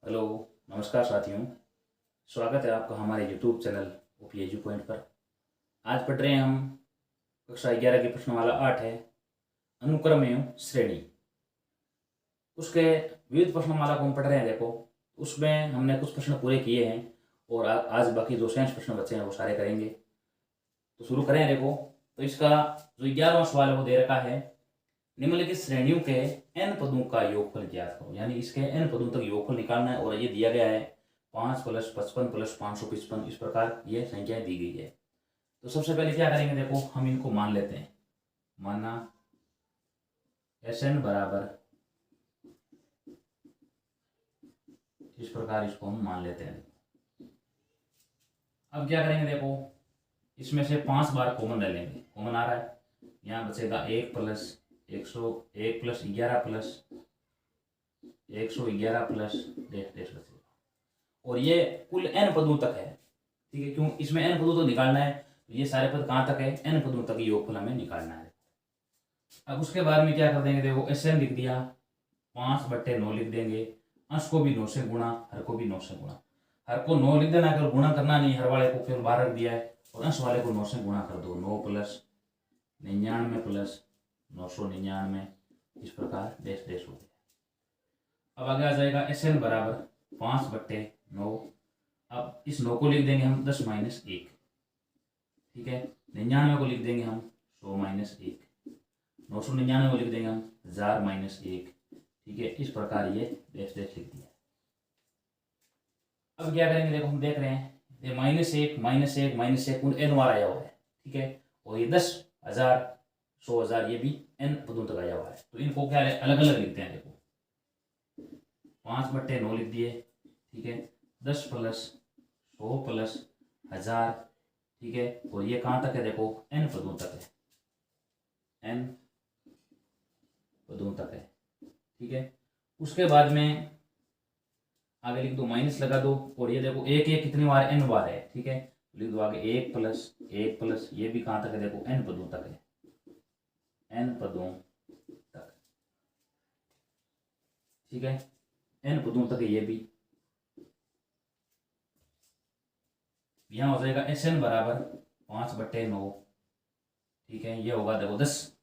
Hello, नमस्कार साथियों। स्वागत है आपका हमारे यूट्यूब चैनल ओपीएजू पॉइंट पर। आज पढ़ रहे हैं हम कक्षा 11 की प्रश्नमाला 8 है अनुक्रम एवं श्रेणी। उसके विविध प्रश्नमाला को हम पढ़ रहे हैं। देखो, उसमें हमने कुछ प्रश्न पूरे किए हैं और आज बाकी जो शेष प्रश्न बचे हैं वो सारे करेंगे। तो शुरू करें। देखो, तो इसका जो 11वां सवाल है वो दे रखा है, निम्नलिखित श्रेणियों के n पदों का योगफल ज्ञात करो। यानी इसके n पदों तक योगफल निकालना है और ये दिया गया है 5 + 55 + 555। इस प्रकार ये संख्याएं दी गई है। तो सबसे पहले क्या करेंगे, देखो हम इनको मान लेते हैं। माना Sn बराबर, इस प्रकार इसको हम मान लेते हैं। अब क्या करेंगे, देखो इसमें से 5 बार कॉमन ले लेंगे। कॉमन आ रहा है, यहाँ बचेगा 1 + 101 + 11 + 111 + बचेगा। और ये कुल n पदों तक है, ठीक है। क्यों, इसमें n पदों तक निकालना है। तो ये सारे पद कहाँ तक है, n पदों तक योगफल हमें निकालना है। अब उसके बाद में क्या कर देंगे, देखो Sn लिख दिया, 5/9 लिख देंगे। अंश को भी 9 से गुणा, हर को भी 9 से गुणा। हर को 9 लिख देना, अगर गुणा करना नहीं, हर वाले को केवल 12 रख दिया है और अंश वाले को 9 से गुणा कर दो। 9 + 99 + 999, इस प्रकार डैश डैश हो गया। अब आगे आ जाएगा Sn बराबर 5/9। अब इस 9 को लिख देंगे हम 10 - 1, ठीक है। 99 को लिख देंगे हम 100 - 1, 999 को लिख देंगे हम 1000 - 1, ठीक है। इस प्रकार ये डैश डैश लिख दिया। अब क्या करेंगे, देखो हम देख रहे हैं ये -1 - 1 कुल n बार आया हुआ है, ठीक है। और ये 10,000 100,000 ये भी n पदों तक आया हुआ है। तो इनको क्या अलग अलग लिखते हैं। देखो 5/9 लिख दिए, ठीक है। 10 + 100 + 1000, ठीक है। और ये कहाँ तक है, देखो n पदों तक है, n पदों तक है, ठीक है। उसके बाद में आगे लिख दो, माइनस लगा दो। और ये देखो 1 1 कितनी बार, n बार है, ठीक है। लिख दो आगे 1 + 1 + ये भी कहाँ तक है, देखो n पदों तक है, n पदों तक, ठीक है। n पदों तक है ये भी। यहाँ हो जाएगा Sn बराबर 5/9, ठीक है। ये होगा देखो 10,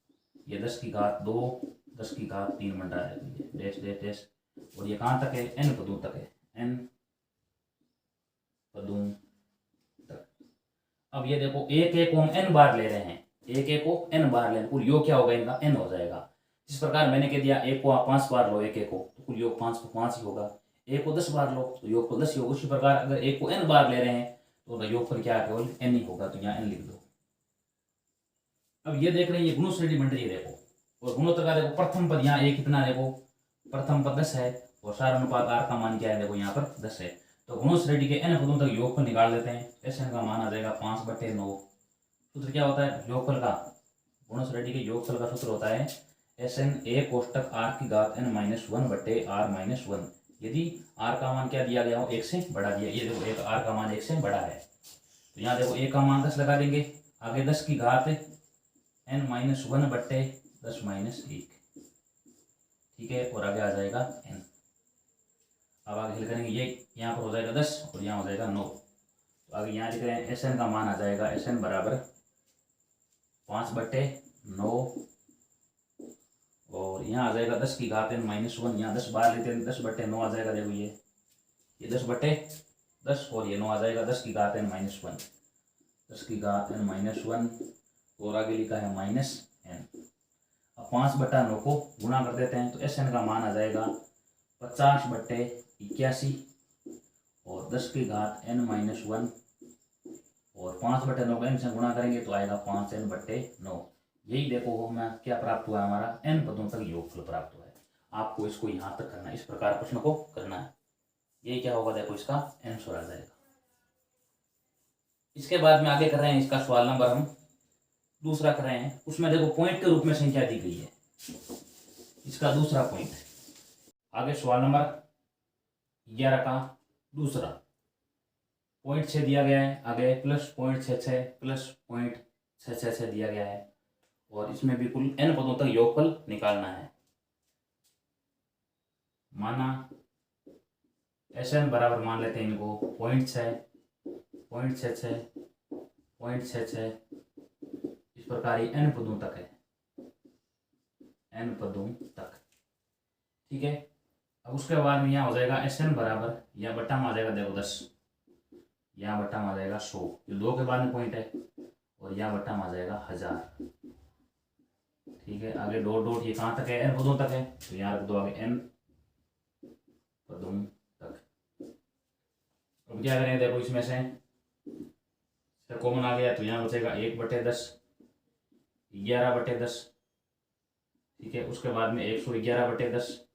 ये 10 की घात 2, 10 की घात 3 बन रहा है, डैश डैश डैश। और ये कहाँ तक है, n पदों तक है, n पदों तक। अब ये देखो 1 1 को हम n बार ले रहे हैं, 1 1 को n बार ले, कुल योग क्या होगा इनका, n हो जाएगा। जिस प्रकार मैंने कह दिया 1 को आप 5 बार लो, 1 1 को, तो कुल योग 5 को 5 ही होगा। 1 को 10 बार लो तो योग को 10 ही होगा। उसी प्रकार अगर 1 को n बार ले रहे हैं तो योगफल क्या केवल n ही होगा। तो यहाँ n लिख दो। अब ये देख रहे हैं, ये गुणों श्रेणी बन रही है, देखो। और गुणों तक देखो प्रथम पद यहाँ एक कितना, देखो प्रथम पद 10 है और सार अनुपात r का मान क्या है, देखो यहाँ पर 10 है। तो गुणों श्रेणी के n पदों तक योगफल निकाल लेते हैं। Sn का मान आ जाएगा 5/9। सूत्र क्या होता है योगफल का, गुणों श्रेणी के योगफल का सूत्र होता है Sn a कोष्टक r की घात n - 1/r - 1। यदि r का मान क्या दिया गया हो, 1 से बड़ा दिया। ये देखो एक r का मान 1 से बड़ा है, तो यहाँ देखो a का मान 10 लगा देंगे। आगे 10 की घात n - 1/10 - 1, ठीक है। और आगे आ जाएगा n। अब आगे हल करेंगे, ये यहाँ पर हो जाएगा 10 और यहाँ हो जाएगा 9। तो आगे यहाँ लिख रहे हैं Sn का मान आ जाएगा Sn बराबर 5/9 और यहाँ आ जाएगा 10 की घात n - 1। यहाँ 10 बार लेते हैं, 10/9 आ जाएगा। देखो ये 10/10 और ये 9 आ जाएगा 10 की घात n - 1, 10 की घात n - 1 और आगे लिखा है -n। अब 5/9 को गुणा कर देते हैं तो Sn का मान आ जाएगा 50/81 और 10 की घात n - 1 और 5/9 को n से गुणा करेंगे तो आएगा 5n/9। यही देखो हमें क्या प्राप्त हुआ, हमारा n पदों तक योगफल प्राप्त हुआ है। आपको इसको यहाँ तक करना है, इस प्रकार प्रश्न को करना है। यही क्या होगा, देखो इसका आंसर आ जाएगा। इसके बाद में आगे कर रहे हैं, इसका सवाल नंबर हम दूसरा कर रहे हैं। उसमें देखो पॉइंट के रूप में संख्या दी गई है, इसका दूसरा पॉइंट। आगे सवाल नंबर 11 का दूसरा पॉइंट 6 दिया गया है। आगे +0.66 +0.666 दिया गया है और इसमें भी कुल n पदों तक योगफल निकालना है। माना एस एन बराबर मान लेते हैं इनको 0.6, 0.66, 0.66, इस प्रकार ये n पदों तक है, n पदों तक। ठीक है, अब उसके बाद में यहाँ हो जाएगा एस एन बराबर, या बट्टा में आ जाएगा देखो 10, यहाँ बट्टा में आ जाएगा 100, ये 2 के बाद में पॉइंट है, और यहाँ बट्टा में आ जाएगा 1000। ठीक है, आगे डॉट डॉट ये कहाँ तक है, n पदों तक है, तो यहाँ रख दो आगे n पदों तक। अब क्या करेंगे, देखो इसमें से कॉमन आ गया, तो यहाँ बचेगा 1/10, 11/10। ठीक है, उसके बाद में 111/10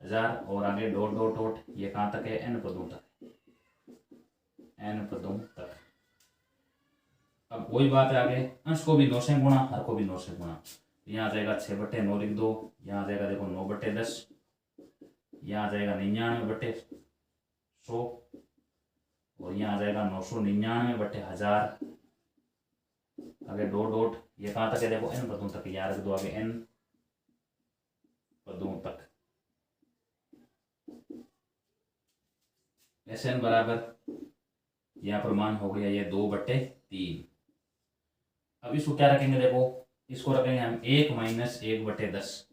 1000, और आगे डॉट डॉट डॉट ये कहाँ तक है, n पदों तक, n पदों तक। अब वही बात है, आगे अंश को भी 9 से गुणा, हर को भी 9 से गुणा, यहाँ आ जाएगा 6/9 लिख दो, यहाँ आ जाएगा देखो 9/10, यहाँ आ जाएगा 99/100, और यहाँ आ जाएगा 999/1000। आगे डॉट डॉट ये कहाँ तक है, देखो n पदों तक, यहाँ रख दो आगे n पदों तक। एस एन बराबर यहाँ पर मान हो गया ये 2/3। अब इसको क्या रखेंगे, देखो इसको रखेंगे हम 1 - 1/10,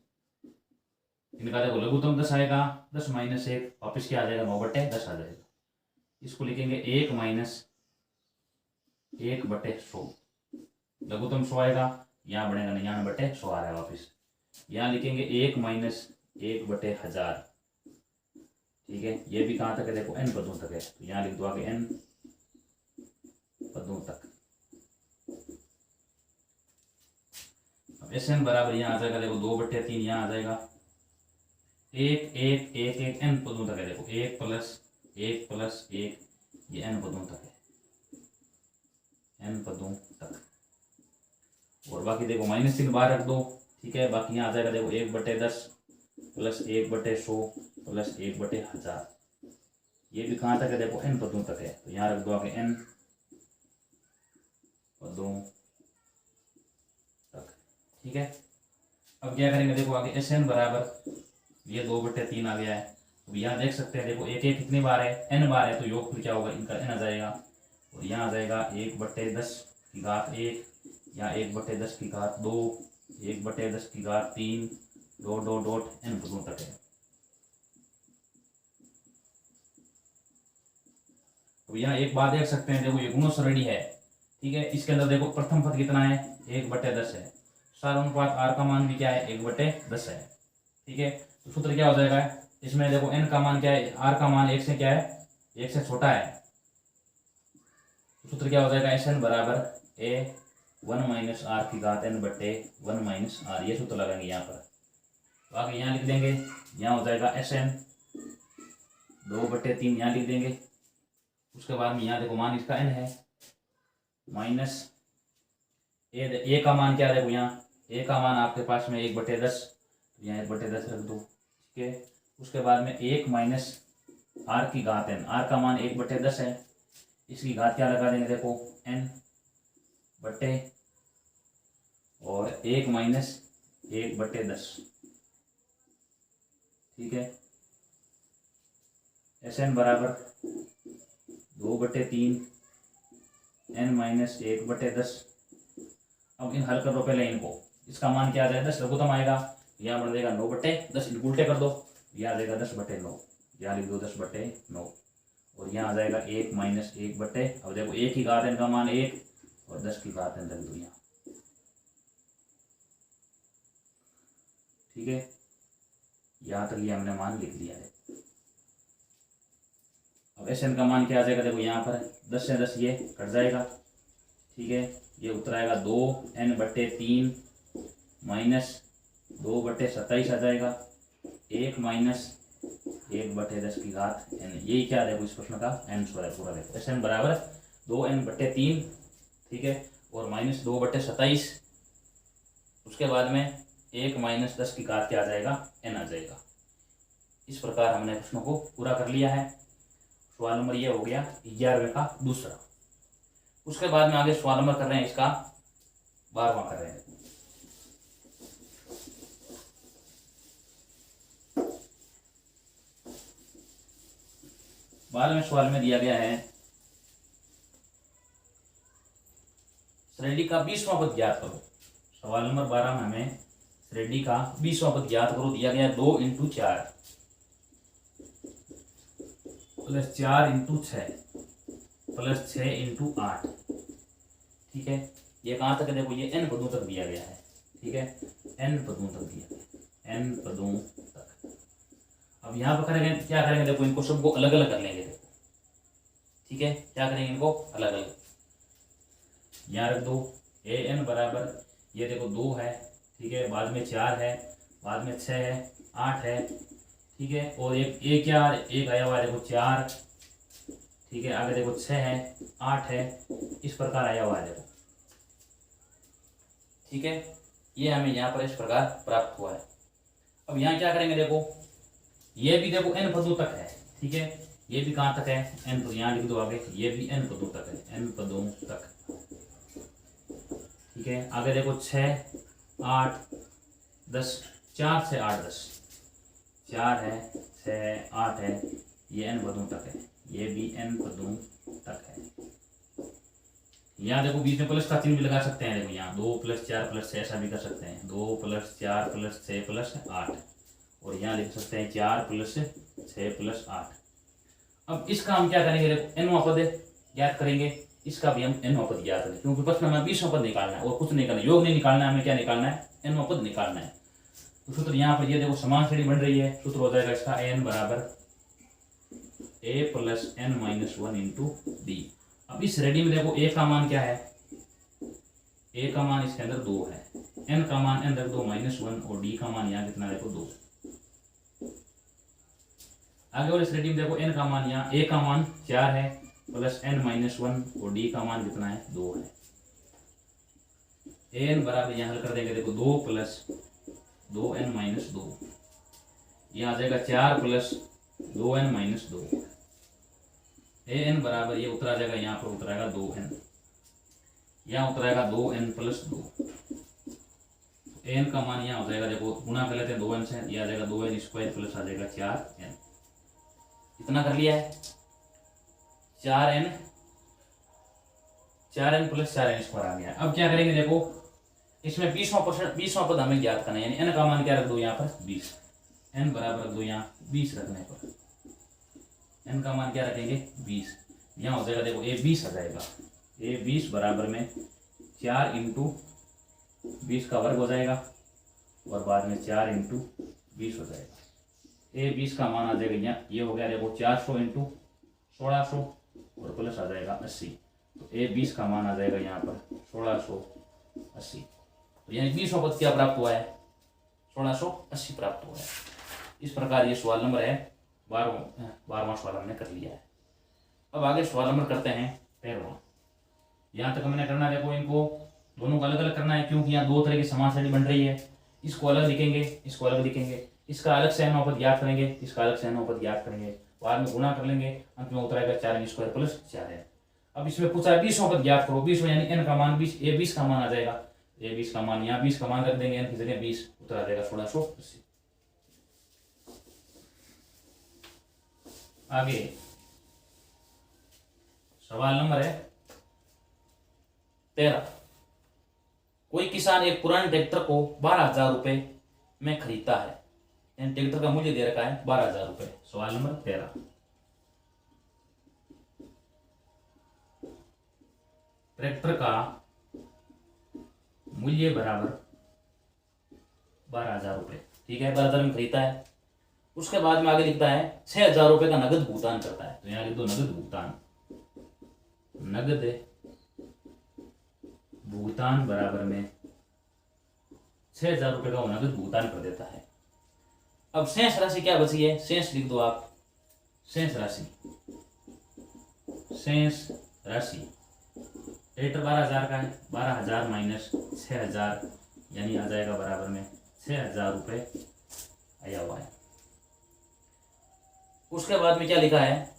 इनका देखो लघुत्तम 10 आएगा, 10 - 1 वापिस क्या आ जाएगा, 9/10 आ जाएगा। इसको लिखेंगे 1 - 1/100, लघुत्तम 100 आएगा, यहाँ बनेगा 99/100 आ रहा है वापिस। यहाँ लिखेंगे 1 - 1/1000। ठीक है, ये भी कहाँ तक है, देखो n पदों तक है, तो यहाँ लिख दो आगे n पदों तक। अब एस एन बराबर यहाँ आ जाएगा, देखो 2/3 यहाँ आ जाएगा, 1 1 1 1 n पदों तक है, देखो 1 + 1 + 1 ये n पदों तक है, n पदों तक। और बाकी देखो माइनस चिन्ह बाहर रख दो। ठीक है, बाकी यहाँ आ जाएगा देखो 1/10 + 1/100 + 1/1000, ये भी कहाँ तक है, देखो n पदों तक है, तो यहाँ रख दो आगे n पदों तक। ठीक है, अब क्या करेंगे, देखो आगे एस एन बराबर ये 2/3 आ गया है। अब यहाँ देख सकते हैं, देखो 1 1 कितनी बार है, n बार है, तो योग फिर क्या होगा, इनका n आ जाएगा, और यहाँ आ जाएगा 1/10 की घात 1, या 1/10 की घात 2, 1/10 की घात 3, डॉट डॉट डॉट n पदों तक है। अब यहाँ एक बात देख सकते हैं, देखो ये गुणो सरणी है। ठीक है, इसके अंदर देखो प्रथम पद कितना है, 1/10 है, सारानुपात r का मान भी क्या है, 1/10 है। ठीक है, तो सूत्र क्या हो जाएगा, इसमें देखो n का मान क्या है, r का मान 1 से क्या है, 1 से छोटा है, तो सूत्र क्या हो जाएगा, एस एन बराबर a 1 - r की घात n/1 - r, ये सूत्र लगाएंगे यहाँ पर। तो आगे यहाँ लिख देंगे, यहाँ हो जाएगा एस एन 2/3 यहाँ लिख देंगे। उसके बाद में यहाँ देखो मान इसका n है, माइनस ए का मान क्या है, देखो यहाँ ए का मान आपके पास में 1/10, तो यहाँ 1/10 रख दो। ठीक है, उसके बाद में 1 - r की घात n, r का मान 1/10 है, इसकी घात क्या लगा देंगे, देखो n बटे और 1 - 1/10। ठीक है, एस एन बराबर 2/3 n - 1/10। अब इन हल कर दो पहले इनको, इसका मान क्या आ जाएगा, 10 लघुत्तम आएगा, यहाँ बन जाएगा 9/10, उल्टे कर दो, यहाँ आ जाएगा 10/9, यहाँ लिख दो 10/9, और यहाँ आ जाएगा 1 - 1/, अब देखो 1 की घात n का मान 1 और 10 की घात n रख दो यहाँ। ठीक है, यहाँ तक ये हमने मान लिख लिया है। अब एस एन का मान क्या आ जाएगा, देखो यहाँ पर 10 से 10 ये कट जाएगा। ठीक है, ये उत्तर आएगा 2n/3 माइनस 2/27 आ जाएगा, 1 - 1/10 की घात n, यही क्या देखो इस प्रश्न का आंसर है पूरा। देखो एस एन बराबर 2n/3, ठीक है, और माइनस 2/27, उसके बाद में 1 - 10 की घात क्या आ जाएगा, n आ जाएगा। इस प्रकार हमने प्रश्नों को पूरा कर लिया है। सवाल नंबर ये हो गया 11वें का दूसरा। उसके बाद में आगे सवाल नंबर कर रहे हैं इसका 12वां कर रहे हैं। बाद में सवाल में दिया गया है श्रेणी का 20वां पद ज्ञात करो। सवाल नंबर 12 में हमें श्रेणी का 20वां पद ज्ञात करो दिया गया 2 × 4 प्लस 4 × 6 प्लस 6 × 8। ठीक है, ये कहाँ तक है? देखो ये n पदों तक दिया गया है। ठीक है, n पदों तक दिया गया, n पदों तक। अब यहाँ पर करेंगे क्या करेंगे? देखो इनको सबको अलग अलग कर लेंगे। देखो ठीक है, क्या करेंगे? इनको अलग अलग यहाँ रख दो। an बराबर ये देखो 2 है। ठीक है, बाद में 4 है, बाद में 6 है, 8 है। ठीक है, और एक क्या एक आया हुआ है देखो 4। ठीक है, आगे देखो 6 है, 8 है, इस प्रकार आया हुआ है देखो। ठीक है, ये हमें यहाँ पर इस प्रकार प्राप्त हुआ है। अब यहाँ क्या करेंगे? देखो ये भी देखो n पदों तक है। ठीक है, ये भी कहाँ तक है? n पद, यहाँ लिख दो आगे, ये भी n पदों तक है, n पदों तक। ठीक है, आगे देखो 6, 8, 10, 4 से 8 10, 4 है, 6, 8 है, ये n पदों तक है, ये भी n पदों तक है। यहाँ देखो बीच में प्लस का चिन्ह भी लगा सकते हैं। देखो यहाँ 2 + 4 + 6 ऐसा भी कर सकते हैं, 2 + 4 + 6 + 8, और यहाँ लिख सकते हैं 4 + 6 + 8। अब इसका हम क्या करेंगे? देखो nवां पद ज्ञात करेंगे, इसका भी हम nवां पद ज्ञात करेंगे, क्योंकि प्रश्न में 20वां पद निकालना है और कुछ नहीं करना, योग नहीं निकालना है, हमें क्या निकालना है? nवां पद निकालना है। तो सूत्र यहाँ पर ये देखो समान श्रेणी बन रही है। सूत्र हो जाएगा इसका n बराबर a + n - 1 × d। अब इस श्रेणी में देखो a का मान क्या है? a का मान इसके अंदर 2 है, n का मान n रख दो -1, और d का मान यहाँ कितना देखो 2। आगे वाले श्रेणी में देखो n का मान यहाँ a का मान 4 है, प्लस n - 1, और d का मान कितना है? 2 है। an बराबर यहाँ हल कर देंगे, देखो 2 + 2n - 2, यहाँ आ जाएगा 4 + 2n - 2। an बराबर ये उतरा जाएगा, यहाँ पर उतराएगा 2n, यहाँ उतराएगा 2n + 2। an का मान यहाँ हो जाएगा, देखो गुणा कर लेते हैं 2n से, यह आ जाएगा 2n² प्लस आ जाएगा 4n। इतना कर लिया है, 4n + 4n² आ गया। अब क्या करेंगे? देखो इसमें 20वां पद हमें ज्ञात करना है, यानी n का मान क्या रख दो यहाँ पर? 20। n बराबर रख दो यहाँ 20 रखने पर, n का मान क्या रखेंगे? 20। यहाँ हो जाएगा देखो a 20 आ जाएगा, a 20 बराबर में 4 × 20 का वर्ग हो जाएगा, और बाद में 4 × 20 हो जाएगा। a 20 का मान आ जाएगा यहाँ, ये हो गया देखो 400 × 1600, और प्लस आ जाएगा 80। तो a 20 का मान आ जाएगा यहाँ पर 1680। तो यानी 20वां पद क्या प्राप्त हुआ है? 1680 प्राप्त हुआ है। इस प्रकार ये सवाल नंबर है 12वां सवाल हमने कर लिया है। अब आगे सवाल नंबर करते हैं 13वां। यहाँ तक हमने करना, देखो इनको दोनों को अलग अलग करना है, क्योंकि यहाँ 2 तरह की समान श्रेणी बन रही है। इसको अलग लिखेंगे, इसको अलग लिखेंगे, इसका अलग से nवां पद ज्ञात करेंगे, इसका अलग से nवां पद ज्ञात करेंगे, बाद में गुणा कर लेंगे, अंत में उतरेगा 4n² + 4n। अब इसमें पूछा है 20वां पद ज्ञात करो। 20 यानी n का मान 20, a 20 का मान आ जाएगा, a 20 का मान यहाँ 20 का मान रख देंगे, n की जगह 20, उतरा जाएगा 1680। आगे सवाल नंबर है 13। कोई किसान एक पुराने ट्रैक्टर को 12,000 रुपए में खरीदता है, यानी ट्रैक्टर का मूल्य दे रखा है 12,000 रुपए। सवाल नंबर 13। ट्रैक्टर का मूल्य बराबर 12,000 रुपए। ठीक है, 12,000 में खरीदता है। उसके बाद में आगे लिखता है 6,000 रुपए का नगद भुगतान करता है। तो यहाँ लिख दो नगद भुगतान, नगद भुगतान बराबर में 6,000 रुपए का वो नगद भुगतान कर देता है। अब शेष राशि क्या बची है? शेष लिख दो आप, शेष राशि, शेष राशि ट्रैक्टर 12,000 का है, 12,000 माइनस 6,000 यानी आ जाएगा बराबर में 6,000 रुपये आया हुआ है। उसके बाद में क्या लिखा है?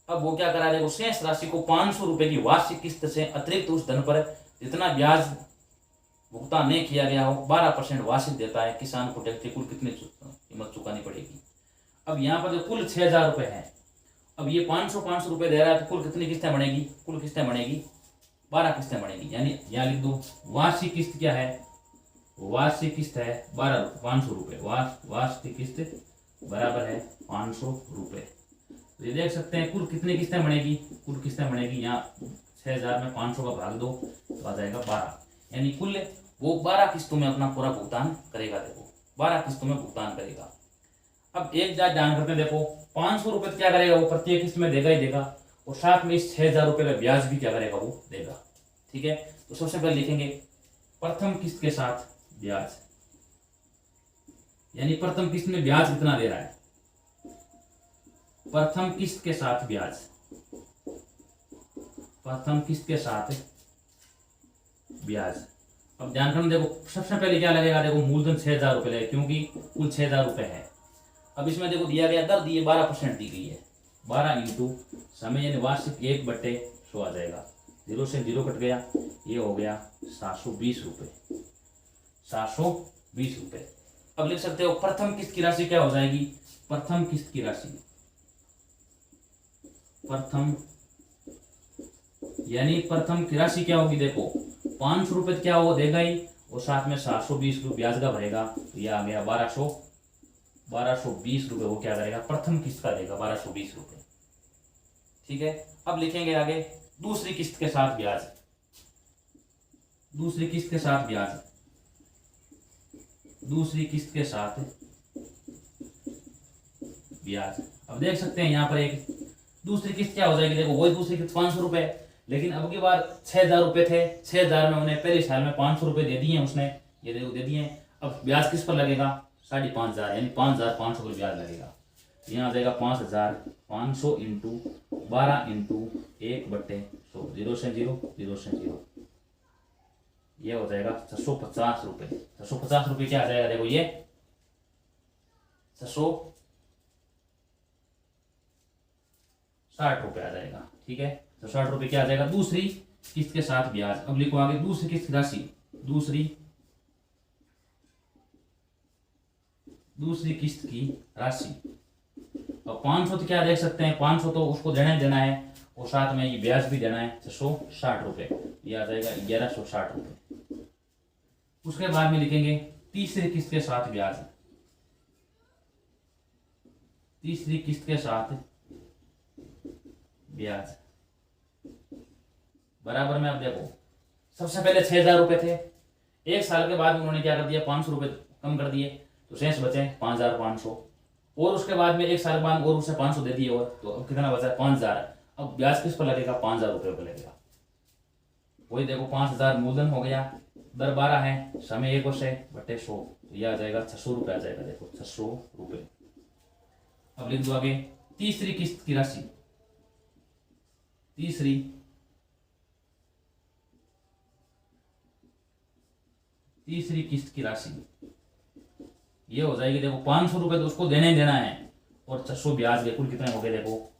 अब वो क्या करा, देखो शेष राशि को 500 रुपए की वार्षिक किस्त से अतिरिक्त उस धन पर जितना ब्याज भुगतान नहीं किया गया हो 12% वार्षिक देता है। किसान को ट्रैक्टर कुल कितनी कीमत चुकानी पड़ेगी? अब यहाँ पर जो कुल 6,000 रुपये है अब ये 500 रुपए दे रहा है, तो कुल कितनी किस्तें बनेगी? कुल किस्तें बनेगी 12 किस्तें बनेगी। यानी यहाँ लिख दो वार्षिक किस्त क्या है? वार्षिक किस्त है 500 रुपये। वार्षिक किस्त बराबर है 500 रुपये। तो ये देख सकते हैं कुल कितनी किस्तें बनेगी? कुल किस्तें बनेगी यहाँ 6000 में 500 का भाग दो तो आ जाएगा 12। यानी कुल वो 12 किस्तों में अपना पूरा भुगतान करेगा। देखो 12 किस्तों में भुगतान करेगा। अब एक बात ध्यान करते हैं, देखो 500 रुपये क्या करेगा वो? प्रत्येक किस्त में देगा ही देगा, और साथ में इस 6000 रुपये का ब्याज भी क्या करेगा वो? देगा। ठीक है, तो सबसे पहले लिखेंगे प्रथम किस्त के साथ ब्याज। यानी प्रथम किस्त में ब्याज कितना दे रहा है? प्रथम किस्त के साथ ब्याज, प्रथम किस्त के साथ ब्याज। अब ध्यान करना, देखो सबसे पहले क्या लगेगा? देखो मूलधन 6000 रुपये लगेगा, क्योंकि कुल 6000 रुपये है। अब इसमें देखो दिया गया दर दिए 12% दी गई है। 12 इंटू समय यानी वार्षिक 1/100 आ जाएगा। 0 से 0 कट गया, ये हो गया 720 रुपये। 720 रुपये। अब लिख सकते हो प्रथम किस्त की राशि क्या हो जाएगी? प्रथम किस्त की राशि, प्रथम यानी प्रथम की राशि क्या होगी? देखो 500 रुपये क्या वो देगा ही, और साथ में 720 रुपये ब्याज का भरेगा, तो यह आ गया 1220 रुपये। वो क्या करेगा? प्रथम किस्त का देगा 1220 रुपये। ठीक है, अब लिखेंगे आगे दूसरी किस्त के साथ ब्याज। दूसरी किस्त के साथ ब्याज, दूसरी किस्त के साथ ब्याज। अब देख सकते हैं यहाँ पर एक दूसरी किस्त क्या हो जाएगी? देखो वही दूसरी किस्त 500 रुपये, लेकिन अब की बार 6000 रुपये थे। 6000 में उन्हें पहले साल में 500 रुपये दे दिए उसने, ये देखो दे दिए। अब ब्याज किस पर लगेगा? 5,500, यानी 5500 रुपये ब्याज लगेगा। यहाँ आ जाएगा 5500 इंटू 12 इंटू 1/100। 0 से 0, 0 से 0, ये हो जाएगा 650 रुपये। 650 रुपये क्या आ जाएगा? देखो ये 660 रुपये आ जाएगा। ठीक है, तो 60 रुपये क्या आ जाएगा? दूसरी किस्त के साथ ब्याज। अब लिखो आगे दूसरी किस्त की राशि, दूसरी किस्त की राशि। अब 500 तो क्या देख सकते हैं? 500 तो उसको देना ही देना है, और साथ में ये ब्याज भी देना है 660 रुपये। ये आ जाएगा 1160 रुपये। उसके बाद में लिखेंगे तीसरी किस्त के साथ ब्याज। तीसरी किस्त के साथ ब्याज बराबर में, अब देखो सबसे पहले 6000 रुपये थे, एक साल के बाद उन्होंने क्या कर दिया? 500 रुपये कम कर दिए, तो शेष बचे 5500। और उसके बाद में एक साल बाद और उसे 500 दे दिए, और तो अब कितना बचा? 5000। अब ब्याज किस पर लगेगा? 5000 रुपये पर लगेगा। वही देखो 5000 मूलधन हो गया, दर 12 है, समय 1 वर्ष है, बटे 100, तो यह आ जाएगा 600 रुपये आ जाएगा। देखो 600 रुपये। अब लिख दो आगे तीसरी किस्त की राशि। तीसरी किस्त की राशि ये हो जाएगी, देखो 500 रुपये तो उसको देने ही देना है, और 600 ब्याज के कुल कितने हो गए? देखो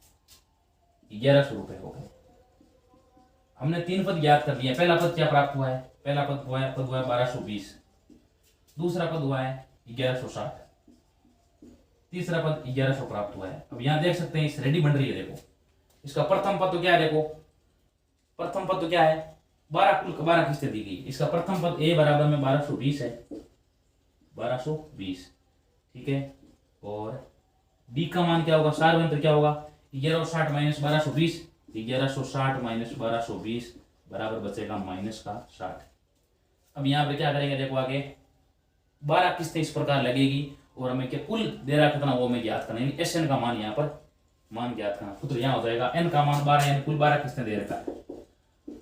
1100 रुपये हो गए। हमने 3 पद याद कर दिए। पहला पद क्या प्राप्त हुआ है? पहला पद हुआ है 1220, दूसरा पद हुआ है 1160, तीसरा पद 1100 प्राप्त हुआ है। अब यहाँ देख सकते हैं इस रेडी बन रही है। देखो इसका प्रथम पद तो क्या है? देखो प्रथम पद तो क्या है? 12 किस्तें दी गई। इसका प्रथम पद ए बराबर में 1220 है, 1220। ठीक है, और डी का मान क्या होगा? सार्वयंत्र क्या होगा? 1160 माइनस 1220, 1160 माइनस 1220 बराबर बचेगा माइनस का 60। अब यहाँ पे क्या करेंगे? देखो आगे 12 किस्तें इस प्रकार लगेगी, और हमें क्या कुल दे रहा कितना वो हमें ज्ञात करना है। एस एन का मान यहाँ पर मान ज्ञात करना। सूत्र यहाँ हो जाएगा एन का मान 12, यानी कुल 12 किस्तें दे रखा है।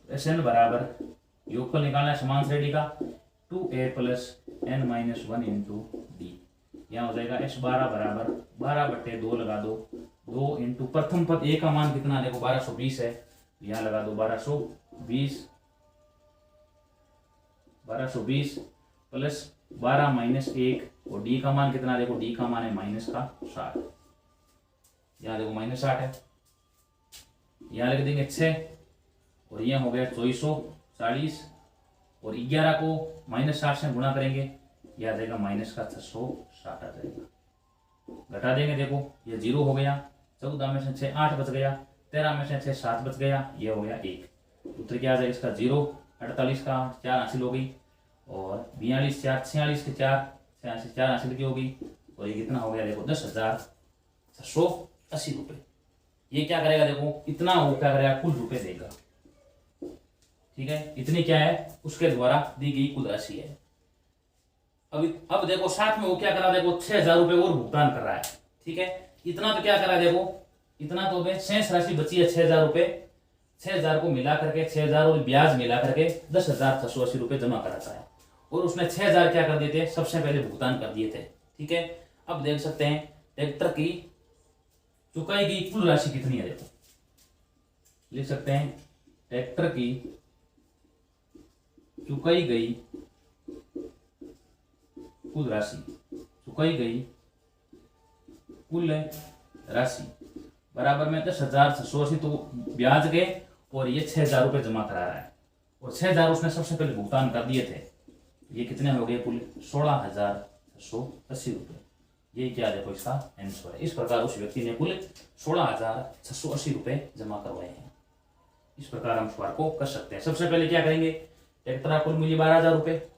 एस एन बराबर योगफल निकालना है समान श्रेणी का 2a plus n minus 1 into D. यहाँ हो जाएगा S12 बराबर 12/2 लगा दो, 2 इंटू प्रथम पद ए का मान कितना? देखो 1220 है, यहाँ लगा दो 1220 प्लस 12 माइनस 1, और डी का मान कितना? देखो डी का मान है माइनस का 60। यहाँ देखो माइनस 60 है, यहाँ लिख देंगे 6, और यह हो गया 2440, और 11 को माइनस 60 से गुणा करेंगे, यह आ जाएगा माइनस का 660 आ जाएगा। घटा देंगे, देखो ये 0 हो गया, 14 में से 6 8 बच गया, 13 में से 6 7 बच गया, ये हो गया 1। उत्तर क्या आ जाएगा इसका 0। 48 का 4 हासिल हो गई, और 42 4 46 के 4 86 4 हासिल की होगी, और ये कितना हो गया देखो 10,680 रुपये। ये क्या करेगा देखो, इतना वो क्या करेगा कुल रुपए देगा। ठीक है, इतनी क्या है उसके द्वारा दी गई कुल राशि है। अब देखो साथ में वो क्या करा देखो 6,000 रुपये और भुगतान कर रहा है। ठीक है, इतना तो क्या करा देखो, इतना तो शेष राशि बची है 6,000 रुपये। 6,000 को मिला करके 6,000 और ब्याज मिला करके 10,680 रुपये जमा कराता है, और उसने 6,000 क्या कर दिए थे सबसे पहले भुगतान कर दिए थे। ठीक है, अब देख सकते हैं ट्रैक्टर की चुकाई गई कुल राशि कितनी है। देखो लिख सकते हैं ट्रैक्टर की चुकाई गई कुल राशि, चुकाई गई कुल राशि बराबर में 10,680 तो ब्याज के, और ये 6,000 रुपये जमा करा रहा है, और 6,000 उसने सबसे पहले भुगतान कर दिए थे। ये कितने हो गए कुल 16,680 रुपये। ये क्या देखो इसका आंसर है। इस प्रकार उस व्यक्ति ने कुल 16,680 रुपये जमा करवाए हैं। इस प्रकार हम सवाल को कर सकते हैं। सबसे पहले क्या करेंगे, ट्रैक्टर का कुल मूल्य 12,000 रुपये,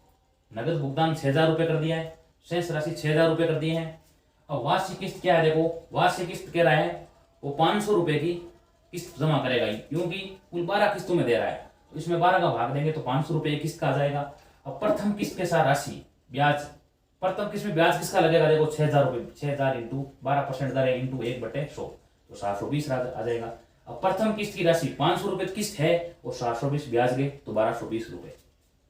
नगद भुगतान 6,000 रुपये कर दिया है, शेष राशि 6,000 रुपये कर दिए हैं। अब वार्षिक किस्त क्या है देखो, वार्षिक किस्त कह रहा है वो 500 रुपये की किस्त जमा करेगा, क्योंकि कुल 12 किस्तों में दे रहा है, तो इसमें 12 का भाग देंगे तो 500 रुपये किस्त का आ जाएगा। अब प्रथम किस्त के साथ राशि ब्याज, प्रथम किस्त में ब्याज किसका लगेगा देखो 6,000 रुपये, 6,000 इंटू 12% दर है इंटू 1/100 तो 720 आ जाएगा। अब प्रथम किस्त की राशि 500 रुपये किस्त है, और 720 ब्याज गए तो 1220 रुपये।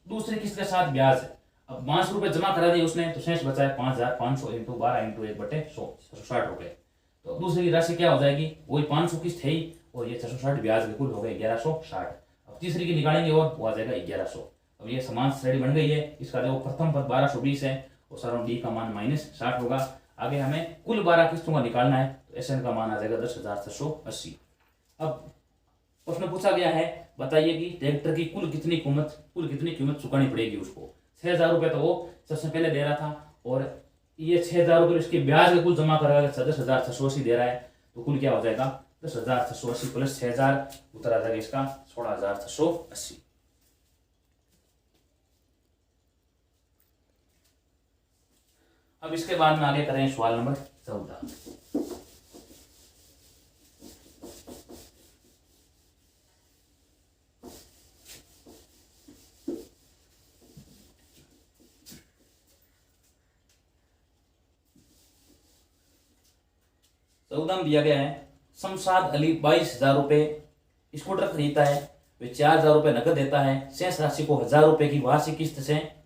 दूसरी किस्त के साथ ब्याज, अब 500 रुपये जमा करा दिए उसने, तो शेष बचा है 5,500 इंटू 12 इंटू 1/100 60 रुपये। तो दूसरी की राशि क्या हो जाएगी, वही 500 किस्त है ही, और ये 660 ब्याज के कुल हो गए 1160। अब तीसरी की निकालेंगे और वो आ जाएगा 1100। अब ये समान श्रेणी बन गई है। इसका देखो प्रथम पद 1220 है, और सर डी का मान -60 होगा। आगे हमें कुल 12 किस्तों का निकालना है, तो एसएन का मान आ जाएगा 10,680। अब प्रश्न पूछा गया है, बताइए कि ट्रैक्टर की कुल कितनी कीमत चुकानी पड़ेगी उसको। 6,000 रुपये तो वो सबसे पहले दे रहा था, और ये 6,000 रुपये इसके ब्याज के कुल जमा करेगा 10,680 दे रहा है, तो कुल क्या हो जाएगा 10,680 प्लस 6,000, उत्तर आ जाएगा इसका 16,680। अब इसके बाद में आगे करें सवाल नंबर 14। चौदह दिया गया है, शमशाद अली 22,000 रुपये स्कूटर खरीदता है, वे 4,000 रुपये नकद देता है, शेष राशि को 1,000 रुपये की वार्षिक किस्त से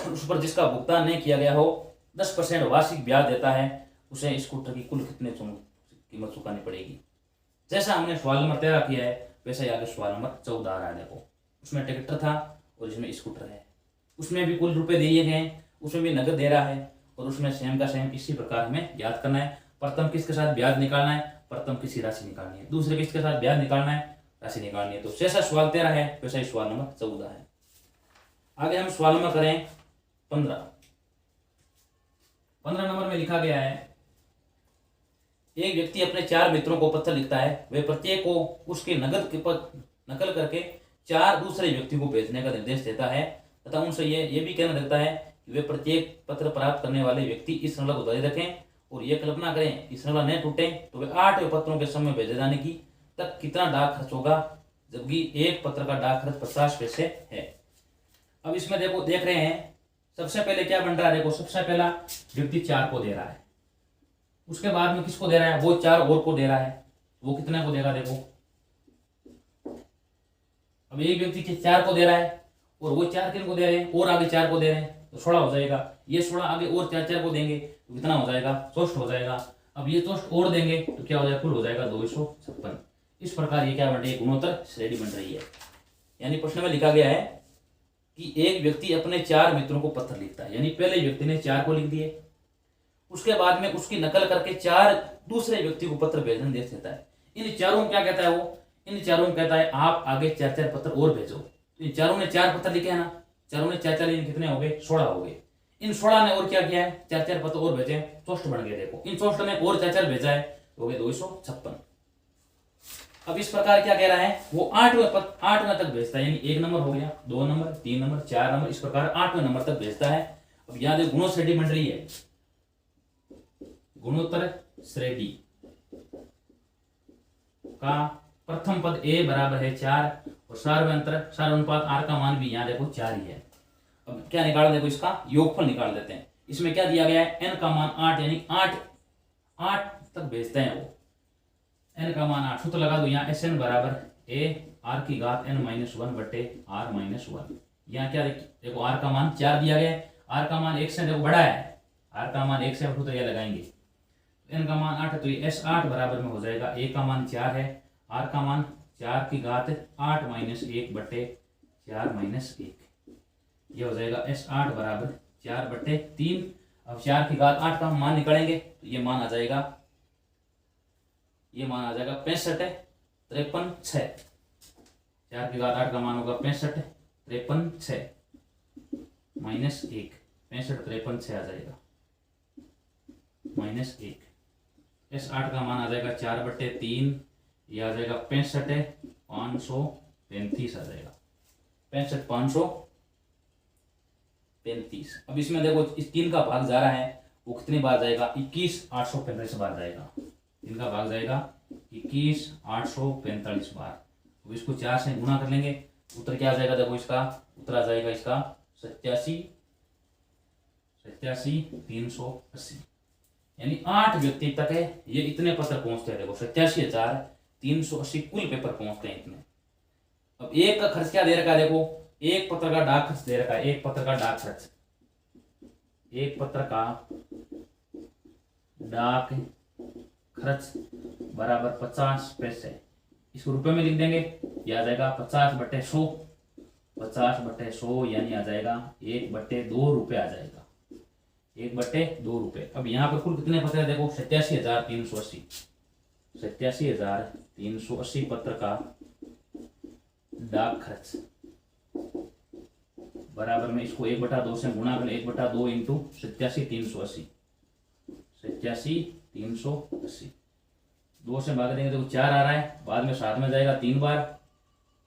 उस पर जिसका भुगतान नहीं किया गया हो 10% वार्षिक ब्याज देता है, उसे स्कूटर की कुल कितने कीमत चुकानी पड़ेगी। जैसा हमने सवाल नंबर 13 किया है वैसा ही आगे सवाल नंबर 14 आ रहा है। देखो उसमें ट्रैक्टर था और इसमें स्कूटर है, उसमें भी कुल रुपए दिए गए, उसमें भी नगद दे रहा है, और उसमें सेम का सेम इसी प्रकार हमें याद करना है। प्रथम किस्त के साथ ब्याज निकालना है, प्रथम किस्त की राशि निकालनी है, दूसरे किस्त के साथ ब्याज निकालना है, राशि निकालनी है। तो जैसा सवाल 13 है वैसा ही सवाल नंबर 14 है। आगे हम सवाल नंबर करें 15 नंबर में लिखा गया है, एक व्यक्ति अपने 4 मित्रों को पत्र लिखता है, वे प्रत्येक को उसके नकल नकल करके 4 दूसरे व्यक्ति को भेजने का निर्देश देता है तथा उनसे ये भी कहना देता है कि वे प्रत्येक पत्र प्राप्त करने वाले व्यक्ति इस श्रृंखला को जारी रखें और ये कल्पना करें कि श्रृंखला न टूटे तो वे 8 पत्रों के समय भेजे जाने की तक कितना डाक खर्च होगा, जबकि एक पत्र का डाक खर्च 50 पैसे है। अब इसमें देखो देख रहे हैं सबसे पहले क्या बन रहा है, देखो सबसे पहला व्यक्ति 4 को दे रहा है, उसके बाद में किसको दे रहा है, वो 4 और को दे रहा है, वो कितने को देगा। देखो अब एक व्यक्ति के 4 को दे रहा है और वो 4 किन को दे रहे हैं, और आगे 4 को दे रहे हैं तो 16 हो जाएगा। ये 16 आगे और 4 को देंगे तो कितना हो जाएगा, 64 हो जाएगा। अब ये 64 और देंगे तो क्या हो जाएगा, कुल हो जाएगा 256। इस प्रकार ये क्या बन रही है, गुणोत्तर श्रेणी बन रही है। यानी प्रश्न में लिखा गया है कि एक व्यक्ति अपने 4 मित्रों को पत्र लिखता है, यानी पहले व्यक्ति ने 4 को लिख दिए, उसके बाद में उसकी नकल करके 4 दूसरे व्यक्ति को पत्र भेजने दे देता है। इन चारों में क्या कहता है वो, इन चारों में कहता है आप आगे 4 पत्र और भेजो। तो इन चारों ने 4 पत्र लिखे हैं ना, चारों ने 4 कितने हो गए, 16 हो गए। इन 16 ने और क्या किया है, 4 पत्र और भेजे, 64 बन गए। देखो इन 64 ने और 4 भेजा है तो हो गए 256। अब इस प्रकार क्या कह रहा है, वो आठवें तक भेजता है, यानी 1 नंबर हो गया, 2 नंबर, 3 नंबर, 4 नंबर, इस प्रकार 8वें नंबर तक भेजता है। अब यहां देखो गुणोत्तर बन रही है, गुणोत्तर श्रेणी का प्रथम पद a बराबर है 4 और सार्वनुपात r का मान भी यहाँ देखो 4 ही है। अब क्या निकाल, देखो इसका योगफल निकाल देते हैं। इसमें क्या दिया गया है, n का मान 8, यानी 8 तक भेजते हैं वो, n का मान 8। सूत्र लगा दो यहाँ, Sn बराबर a r की घात n माइनस 1 बटे r माइनस 1। यहाँ क्या देखो r का मान 4 दिया गया है, r का मान 1 से देखो बड़ा है, r का मान 1 से सूत्र यह लगाएंगे, n का मान 8 है तो ये S8 बराबर में हो जाएगा, a का मान 4 है, r का मान 4 की घात 8 माइनस 1 बटे 4 माइनस 1, ये हो जाएगा S8 बराबर 4 बटे 3। अब 4 की घात 8 का मान निकालेंगे तो ये मान आ जाएगा, ये मान आ जाएगा 65 53 6। 4 की घात 8 का मान होगा 65 53 6 माइनस 1, 65 53 6 आ जाएगा माइनस 1। S8 का मान आ जाएगा 4 बटे 3, ये आ जाएगा 65 535 आ जाएगा 65 535। अब इसमें देखो इस 3 का भाग जा रहा है, वो कितनी बार जाएगा, 21 845 बार जाएगा। 3 का भाग जाएगा 21 845 बार। अब इसको 4 से गुणा कर लेंगे, उत्तर क्या आ जाएगा, देखो इसका उत्तर आ जाएगा इसका 87 380, यानी 8 व्यक्ति तक है ये इतने पत्र पहुंचते हैं। देखो 87,380 कुल पेपर पहुंचते हैं इतने। अब एक का खर्च क्या दे रखा है, देखो एक पत्र का डाक खर्च दे रखा है, एक पत्र का डाक खर्च, एक पत्र का डाक खर्च बराबर 50 पैसे। इसको रुपए में लिख देंगे, ये आ जाएगा 50 बटे 100, 50 बटे 100 यानी आ जाएगा 1 बटे 2 रुपए आ जाएगा, 1 बटे 2 रुपए। अब यहाँ पर कुल कितने पत्र है, देखो 87,380, 87,380 पत्र का डाक खर्च बराबर में इसको 1/2 से गुणा करें, 1/2 इंटू 87,380, 87,380 2 से भाग देंगे, देखो 4 आ रहा है, बाद में 7 में जाएगा 3 बार,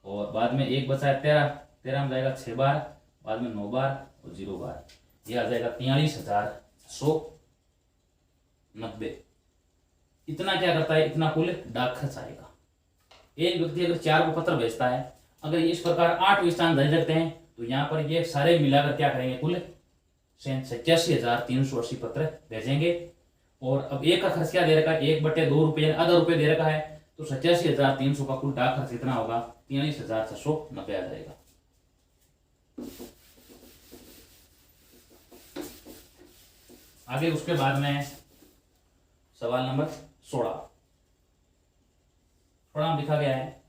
और बाद में 1 बचा है 13 में जाएगा 6 बार, बाद में 9 बार और 0 बार, ये आ जाएगा 43,190। इतना क्या करता है, इतना कुल डाक खर्च आएगा। एक व्यक्ति अगर 4 को पत्र भेजता है, अगर इस प्रकार 8 स्थान धन रखते हैं तो यहाँ पर ये सारे मिलाकर क्या करेंगे, कुल 87,380 पत्र भेजेंगे। और अब एक का खर्च क्या दे रखा है, 1/2 रुपये, आधा रुपये दे रखा है, तो 87,300 का कुल डाक खर्च कितना होगा, 43,690 आ जाएगा। आगे उसके बाद में सवाल नंबर 16 लिखा गया है,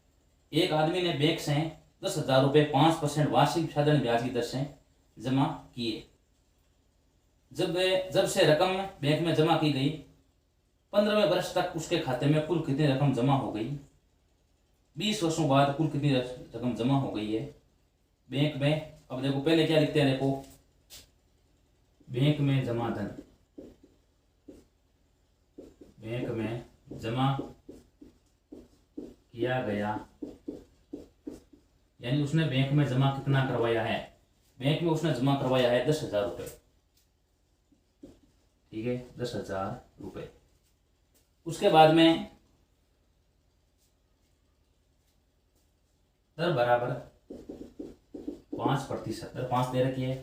एक आदमी ने बैंक से 10,000 रुपये 5% वार्षिक साधारण ब्याज की दर से जमा किए। जब से रकम बैंक में जमा की गई, 15वें वर्ष तक उसके खाते में कुल कितनी रकम जमा हो गई, 20 वर्षों बाद कुल कितनी रकम जमा हो गई है बैंक में। अब देखो पहले क्या लिखते हैं, देखो बैंक में जमा धन, बैंक में जमा किया गया, यानी उसने बैंक में जमा कितना करवाया है, बैंक में उसने जमा करवाया है 10,000 रुपये, ठीक है 10,000 रुपये। उसके बाद में दर बराबर 5%, दर 5 दे रखी है।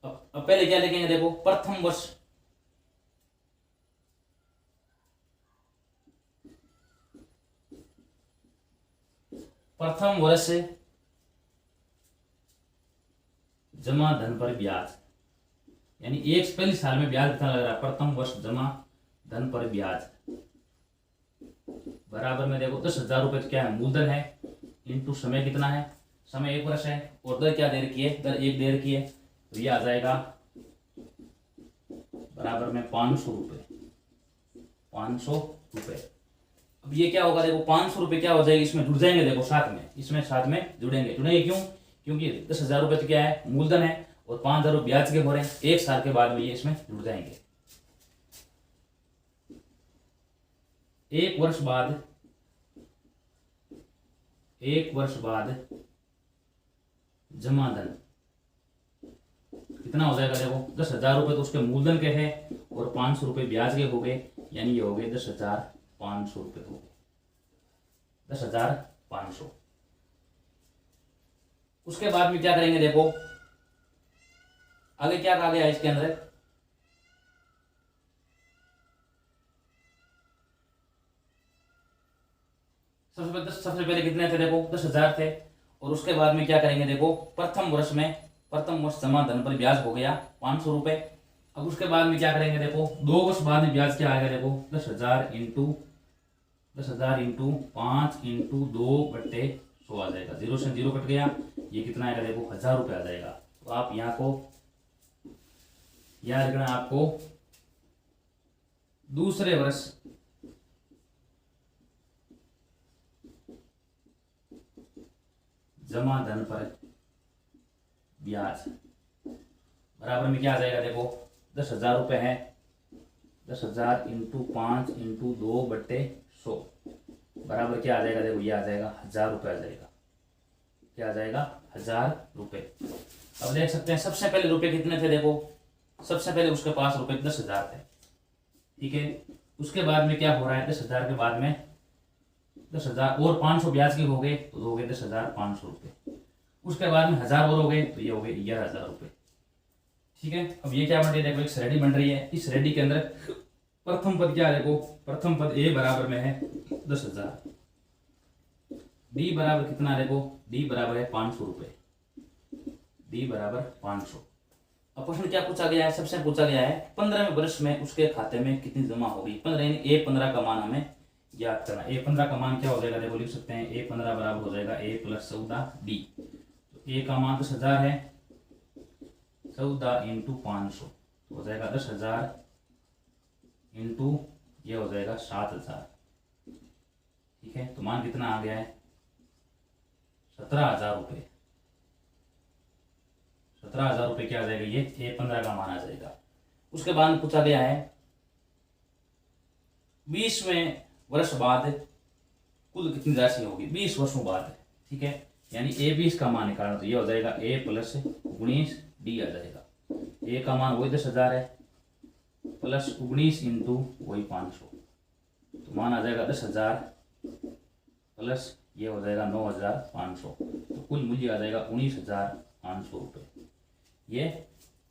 अब पहले क्या लिखेंगे, देखो प्रथम वर्ष, प्रथम वर्ष जमा धन पर ब्याज, यानी एक पहले साल में ब्याज कितना लग रहा है, प्रथम वर्ष जमा धन पर ब्याज बराबर में देखो 10,000 रुपये क्या है, मूलधन है, इंटू समय कितना है, समय 1 वर्ष है, और दर क्या दे रखी है, दर 1 दे रखी है, तो ये आ जाएगा बराबर में 500 रुपये, 500 रुपये। अब ये क्या होगा, देखो 500 रुपये क्या हो जाएगी, इसमें जुड़ जाएंगे, देखो साथ में, इसमें साथ में जुड़ेंगे क्यों, क्योंकि 10,000 रुपये तो क्या है, मूलधन है, और 5,000 रुपये ब्याज के हो रहे हैं, 1 साल के बाद में ये इसमें जुड़ जाएंगे। एक वर्ष बाद, एक वर्ष बाद जमा धन कितना हो जाएगा? देखो 10,000 रुपये तो उसके मूलधन के हैं और 500 रुपये ब्याज के हो गए, यानी ये हो गए 10,500 रुपये हो गए, 10,500। उसके बाद में क्या करेंगे? देखो आगे क्या कहा गया है इसके अंदर, सबसे पहले कितने थे? देखो 10,000 थे। और उसके बाद में क्या करेंगे? देखो प्रथम वर्ष जमा धन पर ब्याज हो गया 500 रुपये। अब उसके बाद में क्या करेंगे? देखो 2 वर्ष बाद में ब्याज क्या आएगा? देखो 10,000 इंटू 5 इंटू 2/100 आ जाएगा। 0 से 0 कट गया, ये कितना आएगा? देखो 1,000 रुपये आ जाएगा। तो आप यहाँ को याद रखना, आपको दूसरे वर्ष जमा धन पर ब्याज बराबर में क्या आ जाएगा? देखो 10,000 रुपये है, 10,000 इंटू 5 इंटू 2/100 बराबर क्या आ जाएगा? देखो ये आ जाएगा 1,000 रुपये आ जाएगा। क्या आ जाएगा? 1,000 रुपये। अब देख सकते हैं सबसे पहले रुपये कितने थे? देखो सबसे पहले उसके पास रुपये 10,000 थे, ठीक है। उसके बाद में क्या हो रहा है? 10,000 के बाद में 10,000 और 500 ब्याज के हो गए, तो हो गए 10,500 रुपये। उसके बाद में 1,000 और हो गए, तो ये हो गए 11,000 रुपये, ठीक है। अब ये क्या बन रही है? देखो एक श्रेणी बन रही है। इस श्रेणी के अंदर प्रथम पद क्या है? देखो प्रथम पद ए बराबर में है 10,000, डी बराबर कितना? देखो डी बराबर है 500 रुपये, डी बराबर 500। अब प्रश्न क्या पूछा गया है? सबसे पूछा गया है 15वें वर्ष में उसके खाते में कितनी जमा होगी। 15 यानी A15 का मान हमें याद करना। A15 का मान क्या हो जाएगा? देखो लिख सकते हैं A15 बराबर हो जाएगा A + 14D। तो A का मान 10,000 है, 14 इंटू 500 तो हो जाएगा 10,000 इंटू ये हो जाएगा 7,000, ठीक है। तो मान कितना आ गया है? 17,000 रुपये। 17,000 रुपये क्या आ जाएगा? ये A15 का मान आ जाएगा। उसके बाद पूछा गया है 20वें वर्ष बाद कुल कितनी राशि होगी? 20 वर्षों बाद, ठीक है। यानी A20 का मान निकालना, तो ये हो जाएगा A + 19D आ जाएगा। A का मान वही 10,000 है प्लस 19 इंटू वही 500, तो मान आ जाएगा 10,000 प्लस ये हो जाएगा 9,500, तो कुल मूल्य आ जाएगा 19,500 रुपये। ये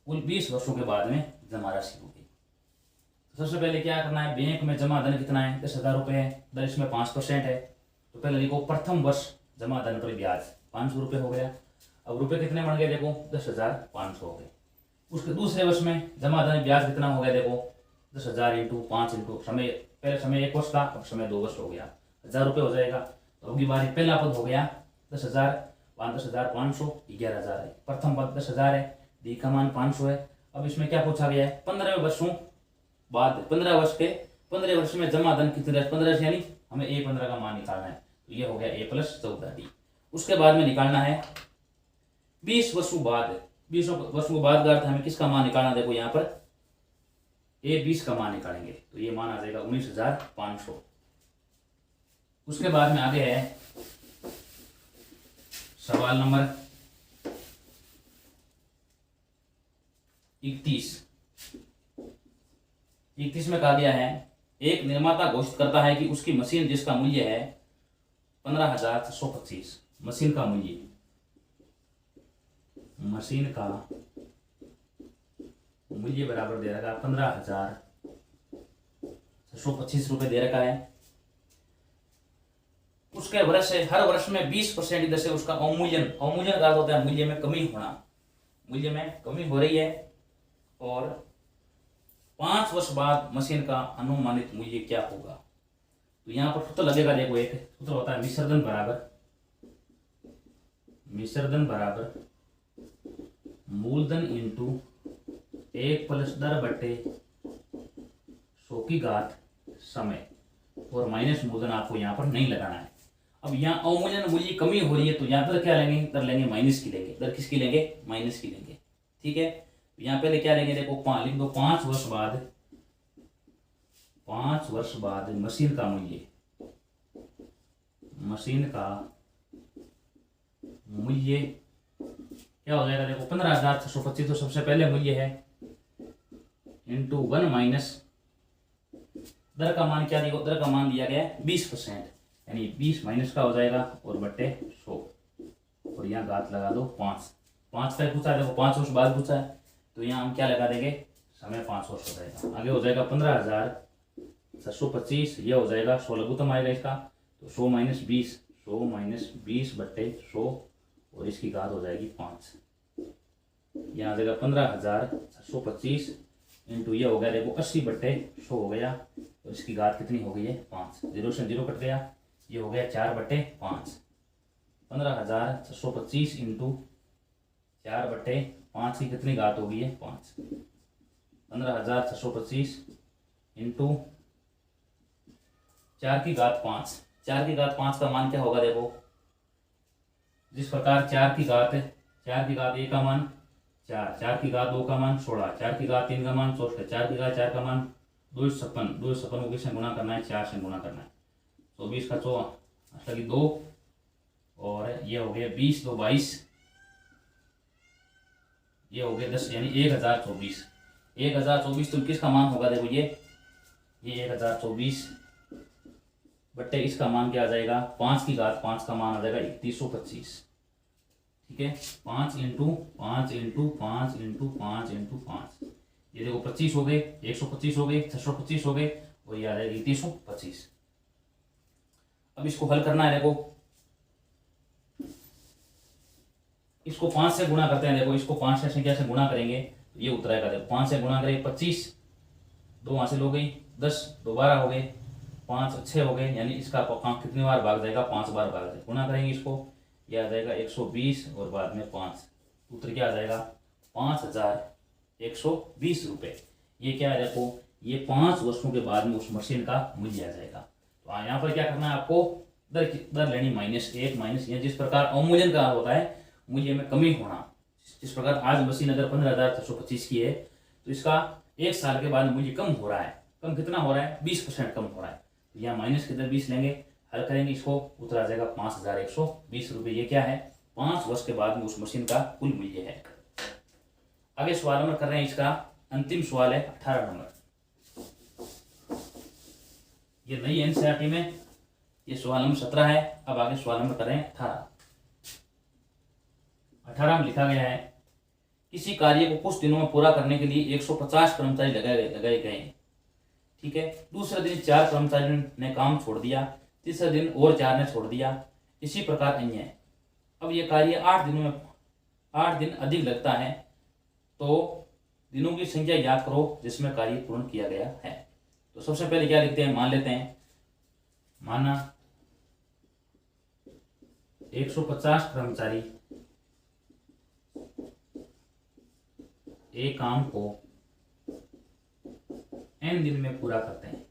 कुल 20 वर्षों के बाद में जमा राशि होगी। तो सबसे पहले क्या करना है? बैंक में जमा धन कितना है? 10,000 रुपये है, दर इसमें 5% है। तो पहले लिखो प्रथम वर्ष जमा धन पर ब्याज 500 रुपये हो गया। अब रुपये कितने बन गए? देखो 10,500 हो गए। उसके दूसरे वर्ष में जमा धन ब्याज कितना हो गया? देखो 10,000 इंटू 5 इंटू समय, पहले समय 1 वर्ष था, अब समय 2 वर्ष हो गया, 1,000 रुपये हो जाएगा। तो अगली बार पहला पद हो गया 10,000, 10,500, 11,000 है। प्रथम पद 10,000 है, डी का मान 500 है। अब इसमें क्या पूछा गया है? 15 वर्षों बाद 15 वर्ष में जमा धन कितने? 15 यानी हमें A15 का मान निकालना है, तो ये हो गया A + 14D। उसके बाद में निकालना है 20 वर्षों बाद, 20 वर्षों बाद का अर्थ हमें किसका मान निकालना? देखो यहाँ पर A20 का मान निकालेंगे, तो ये मान आ जाएगा 19,500। उसके बाद में आगे है सवाल नंबर 31। 31 में कहा गया है एक निर्माता घोषित करता है कि उसकी मशीन जिसका मूल्य है 15,625, मशीन का मूल्य बराबर दे रखा है 15,625 रुपये दे रखा है। उसके वर्ष से हर वर्ष में 20% इधर से उसका अवमूल्यन का अर्थ होता है मूल्य में कमी होना, मूल्य में कमी हो रही है। और 5 वर्ष बाद मशीन का अनुमानित मूल्य क्या होगा? तो यहाँ पर सूत्र लगेगा। देखो एक सूत्र होता है मिश्रधन बराबर मूलधन इंटू 1 + दर बट्टे 100 की घात समय, और माइनस मूलधन आपको यहाँ पर नहीं लगाना है। अब यहाँ अवमूल्यन मूल्य कमी हो रही है, तो यहाँ पर क्या लेंगे? दर लेंगे माइनस की लेंगे। दर किसकी लेंगे? माइनस की लेंगे, ठीक है। यहाँ पहले क्या लेंगे? देखो लिख दो 5 वर्ष बाद 5 वर्ष बाद मशीन का मूल्य, मशीन का मूल्य क्या हो जाएगा? देखो 15,625 तो सबसे पहले मूल्य है, इंटू 1 माइनस दर का मान क्या दिया? दर का मान दिया गया है 20%, यानी 20 माइनस का हो जाएगा और बट्टे 100, और यहाँ घात लगा दो 5। 5 का पूछा है, देखो 5 वर्ष बाद पूछा है, तो यहाँ हम क्या लगा देंगे? समय 5 वर्ष हो जाएगा। आगे हो जाएगा 15,625, यह हो जाएगा 100 लघुत्तम आएगा इसका, तो 100 माइनस 20, 100 माइनस 20 बट्टे 100, और इसकी घात हो जाएगी 5। यहाँ आ जाएगा 15,625 इंटू ये हो गया देखो 80 बट्टे 100 हो गया, और इसकी घात कितनी हो गई है? 5। 0 से 0 कट गया, ये हो गया 4 बट्टे 5। 15,625 इंटू 4 बट्टे 5 की कितनी घात हो गई है? 5। 15,625 इंटू 4 की घात 5, 4 की घात 5 का मान क्या होगा? देखो जिस प्रकार 4 की घात 1 का मान 4, 4 की घात 2 का मान 16, 4 की घात 3 का मान 64, 4 की घात 4 का मान 256, 256 को किससे गुणा करना है? 4 से गुणा करना है। 24 का 2, और ये हो गया 20, 2 22, ये हो गया 10, यानी 1024। 1024 तो किसका मान होगा? देखो ये 1024 बट्टे इसका मान क्या आ जाएगा? 5 की घात 5 का मान आ जाएगा 3125। ठीक है, 5 इंटू 5 इंटू 5 इंटू 5 इंटू 5, ये देखो 25 हो गए, 125 हो गए, 625 हो गए, और ये आ जाएगा 3125। अब इसको हल करना है। देखो इसको 5 से गुणा करते हैं। देखो इसको 5 से संख्या से गुणा करेंगे तो ये उत्तर आएगा। देखो 5 से गुणा करेंगे 25, 2 हासिल हो गई, 10, 2 12 हो गए, 5 6 हो गए, यानी इसका कितनी बार भाग जाएगा? 5 बार भाग जाएगा। गुणा करेंगे इसको, ये आ जाएगा 120 और बाद में 5, उत्तर क्या आ जाएगा? 5,120 रुपये। ये क्या है? देखो ये 5 वर्षों के बाद में उस मशीन का मूल्य आ जाएगा। तो यहाँ पर क्या करना है आपको? दर लेनी -1 माइनस, ये जिस प्रकार अवमूल्यन का होता है, मूल्य में कमी होना, जिस प्रकार आज मशीन अगर 15,625 की है तो इसका 1 साल के बाद मूल्य कम हो रहा है। कम कितना हो रहा है? 20% कम हो रहा है। तो यहाँ माइनस किधर 20 लेंगे, हल करेंगे इसको, उत्तर आ जाएगा 5,120 रुपये। ये क्या है? 5 वर्ष के बाद में उस मशीन का कुल मूल्य है। आगे सवाल नंबर कर रहे हैं, इसका अंतिम सवाल है 18 नंबर। ये नई एनसीईआरटी में ये सवाल नंबर 17 है। अब आगे सवाल नंबर कर रहे हैं 18 में लिखा गया है, किसी कार्य को कुछ दिनों में पूरा करने के लिए 150 कर्मचारी लगाए गए हैं। ठीक है, दूसरे दिन 4 कर्मचारियों ने काम छोड़ दिया, तीसरे दिन और 4 ने छोड़ दिया, इसी प्रकार अन्य है। अब ये कार्य 8 दिन अधिक लगता है, तो दिनों की संख्या याद करो जिसमें कार्य पूर्ण किया गया है। तो सबसे पहले क्या लिखते हैं? मान लेते हैं, माना 150 कर्मचारी एक काम को n दिन में पूरा करते हैं।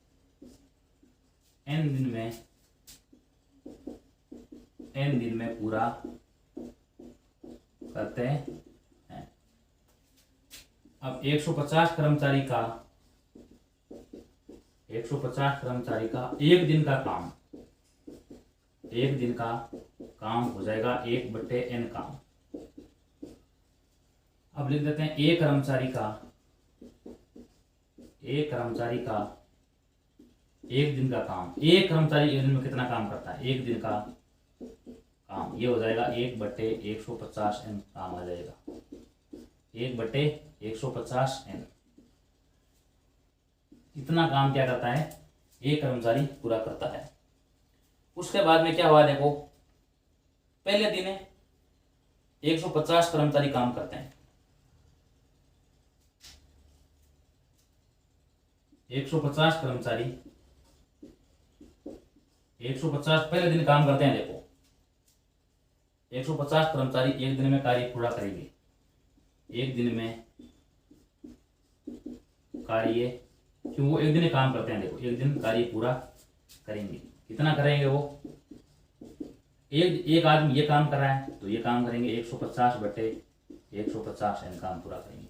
n दिन में पूरा करते हैं। अब 150 कर्मचारी का एक दिन का काम हो जाएगा 1/n काम। अब लिख देते हैं एक कर्मचारी का एक दिन का काम। एक कर्मचारी एक दिन में कितना काम करता है? एक दिन का काम, ये हो जाएगा 1/150n काम आ जाएगा, 1/150n। इतना काम क्या करता है? एक कर्मचारी पूरा करता है। उसके बाद में क्या हुआ? देखो पहले दिन है 150 कर्मचारी काम करते हैं, 150 कर्मचारी 150 पहले दिन काम करते हैं। देखो 150 कर्मचारी एक दिन में कार्य पूरा करेंगे। एक दिन में कार्य, क्यों? वो एक दिन काम करते हैं। देखो एक दिन कार्य पूरा करेंगे। कितना करेंगे? वो एक आदमी ये काम कर रहा है तो ये काम करेंगे 150/150 n काम पूरा करेंगे।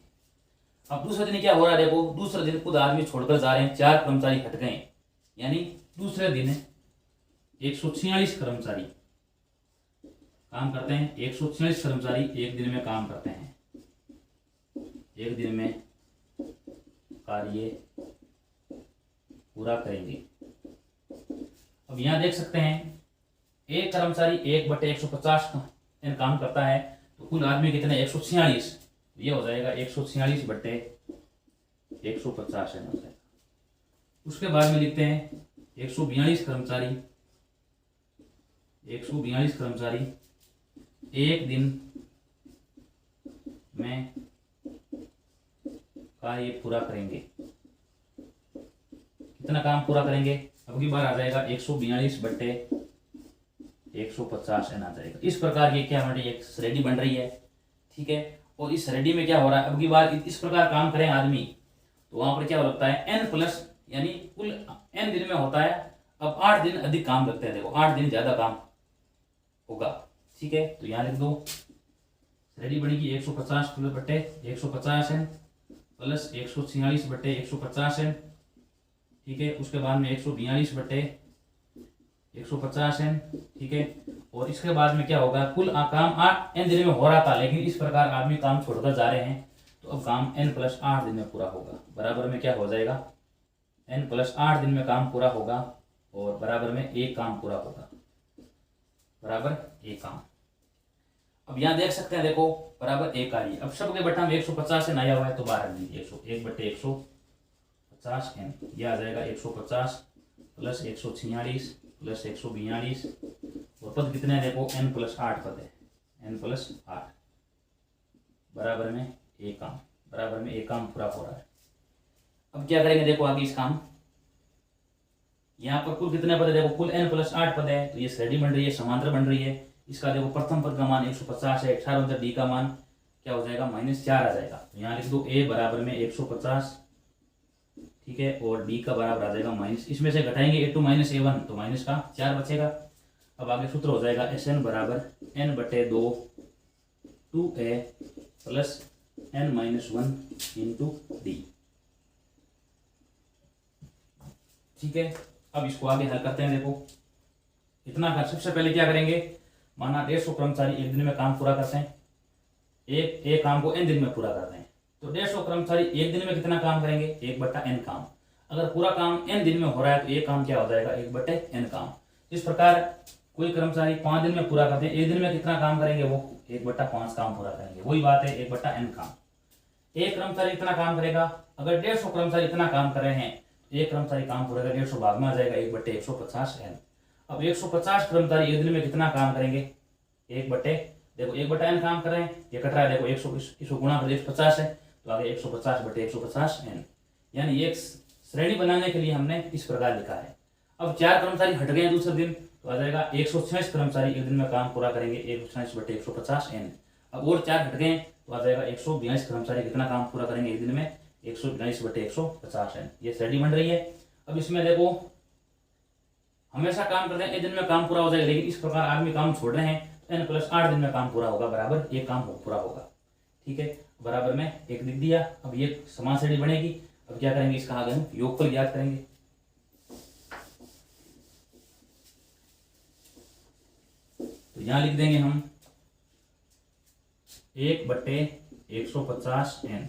अब दूसरे दिन क्या हो रहा है देखो, दूसरे दिन खुद आदमी छोड़कर जा रहे हैं, 4 कर्मचारी हट गए, यानी दूसरे दिन 146 कर्मचारी काम करते हैं। 146 कर्मचारी एक दिन में काम करते हैं, एक दिन में कार्य पूरा करेंगे। अब यहां देख सकते हैं एक कर्मचारी 1/150 काम करता है, तो कुल आदमी कितने 146, ये हो जाएगा 146/150 हो जाएगा। उसके बाद में लिखते हैं 142 कर्मचारी, 142 कर्मचारी एक दिन में कार्य पूरा करेंगे। कितना काम पूरा करेंगे, अब की बार आ जाएगा 142/150 आ जाएगा। इस प्रकार की क्या हमारी एक श्रेणी बन रही है, ठीक है। और इस श्रेणी में क्या हो रहा है, अब की बार इस प्रकार काम करें आदमी, तो वहां पर क्या लगता है n प्लस, यानी कुल n दिन में होता है। अब 8 दिन अधिक काम लगते हैं, देखो 8 दिन ज्यादा काम होगा, ठीक है। तो यहाँ लिख दो श्रेणी बनेगी 150/150 n प्लस 146/150 n, ठीक है। उसके बाद में 142/150 n, ठीक है। और इसके बाद में क्या होगा, कुल काम 8 n दिन में हो रहा था, लेकिन इस प्रकार आदमी काम छोड़कर जा रहे हैं, तो अब काम n+8 दिन में पूरा होगा। बराबर में क्या हो जाएगा, n+8 दिन में काम पूरा होगा, और बराबर में एक काम पूरा होगा, बराबर एक काम। अब यहाँ देख सकते हैं देखो बराबर एक कार्य। अब सबके बटा में 150 n आया हुआ है, तो बाहर लीजिए 1/150 n, यह आ जाएगा 150 प्लस 146 प्लस 142, और पद कितने हैं देखो n+8 पद है, n+8 बराबर में एक काम, बराबर में एक काम पूरा हो रहा है। अब क्या करेंगे देखो आगे इस काम, यहाँ पर कुल कितने पद है देखो, कुल n+8 पद है, तो ये श्रेणी बन रही है, समांतर बन रही है। इसका देखो प्रथम पद का मान 150 है, 18 डी का मान क्या हो जाएगा -4 आ जाएगा। तो यहाँ लिख दो a बराबर में 150, ठीक है, और d का बराबर आ जाएगा माइनस, इसमें से घटाएंगे a2 - a1, तो माइनस का 4 बचेगा। अब आगे सूत्र हो जाएगा Sn बराबर n/2 2a plus n-1 into D, ठीक है। अब इसको आगे हल करते हैं, देखो इतना कर, सबसे पहले क्या करेंगे, माना 150 कर्मचारी एक दिन में काम पूरा करते हैं, एक काम को n दिन में पूरा करते हैं, तो 150 कर्मचारी एक दिन में कितना काम करेंगे, 1/n काम। अगर पूरा काम n दिन में हो रहा है, तो एक काम क्या हो जाएगा, 1/n काम। इस प्रकार कोई कर्मचारी 5 दिन में पूरा करते हैं, एक दिन में कितना काम करेंगे, वो 1/5 काम पूरा करेंगे, वही बात है 1/n काम। एक कर्मचारी इतना काम करेगा, अगर 150 कर्मचारी इतना काम कर रहे हैं, एक कर्मचारी काम पूरा करेगा, 150 भाग में आ जाएगा 1/150 n। अब 150 कर्मचारी एक दिन में कितना काम करेंगे, देखो 1/n काम कर रहे हैं, ये कट रहा है देखो 100, इसको गुणा कर 150 है, तो आगे 150/150 n, यानी एक श्रेणी बनाने के लिए हमने इस प्रकार लिखा है। अब 4 कर्मचारी हट गए दूसरे दिन, तो आ जाएगा 146 कर्मचारी एक दिन में काम पूरा करेंगे, 146/150 n। अब और 4 हट गए, तो आ जाएगा 142 कर्मचारी कितना काम पूरा करेंगे एक दिन में, 142/150 n। ये श्रेणी बन रही है। अब इसमें देखो हमेशा काम करते हैं, एक दिन में काम पूरा हो जाएगा, लेकिन इस प्रकार आदमी काम छोड़ रहे हैं, तो n+8 दिन में काम पूरा होगा, बराबर एक काम पूरा होगा, ठीक है। बराबर में एक लिख दिया। अब ये समान श्रेणी बनेगी। अब क्या करेंगे, इसका आगे हम योगफल ज्ञात करेंगे। तो यहां लिख देंगे हम 1/150 n,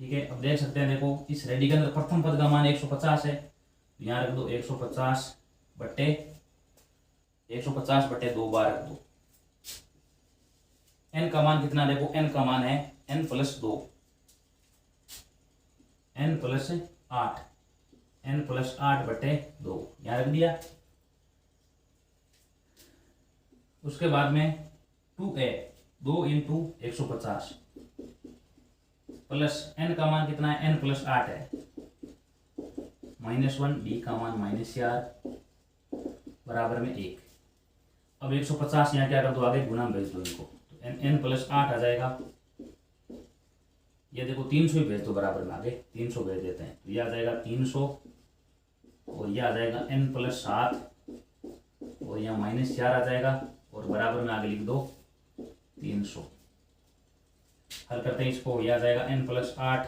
ठीक है। अब देख सकते हैं देखो इस श्रेणी के अंदर प्रथम पद का मान 150 है, तो यहाँ रख दो 150/2 बार रख दो। n का मान कितना देखो, n का मान है n+2, n+8, n+8/2 यहाँ रख दिया। उसके बाद में 2a 2 × 150 प्लस n का मान कितना है, n+8 है, -1, d का मान -4 बराबर में 1। अब 150 यहाँ क्या कर दो, आगे गुणा में भेज दो इनको, तो n+8 आ जाएगा। ये देखो 300 ही भेज दो बराबर में, आगे 300 भेज देते हैं, तो ये आ जाएगा 300, और ये आ जाएगा n+7, और यहाँ -4 आ जाएगा, और बराबर में आगे लिख दो 300। हल करते हैं इसको, यह आ जाएगा n प्लस 8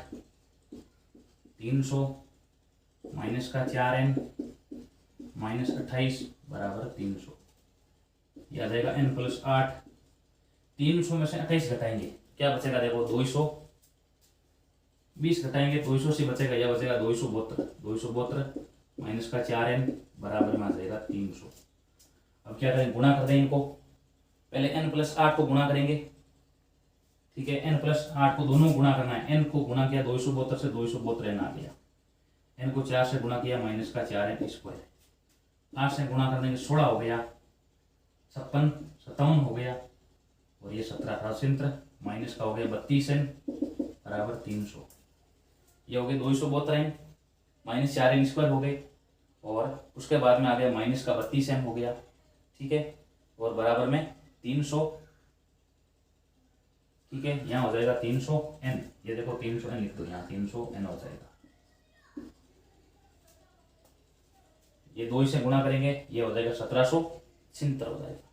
300 माइनस का 4n माइनस 28 बराबर 300। यह आ जाएगा n प्लस 8, 300 में से 28 घटाएंगे क्या बचेगा, देखो 220 घटाएंगे 200 से बचेगा, यह बचेगा 272 माइनस का 4n बराबर में आ जाएगा 300। अब क्या करें, गुणा कर दें इनको, पहले n प्लस 8 को गुणा करेंगे, ठीक है। n प्लस 8 को दोनों गुणा करना है, n को गुणा किया 272 से 272 आ गया, n को 4 से गुणा किया माइनस का 4n स्क्वायर, 8 से गुणा कर देंगे 16 हो गया, 57 हो गया, और ये 17 स्वतंत्र माइनस का हो गया 32n बराबर 300। ये हो गए 272n माइनस 4n स्क्वायर हो गए, और उसके बाद में आ गया माइनस का 32n हो गया, ठीक है, और बराबर में 300, ठीक है। यहाँ हो जाएगा 300n, ये देखो 300n लिख दो, यहाँ 300n हो जाएगा। ये 2 से गुणा करेंगे, ये हो जाएगा 1776 हो जाएगा।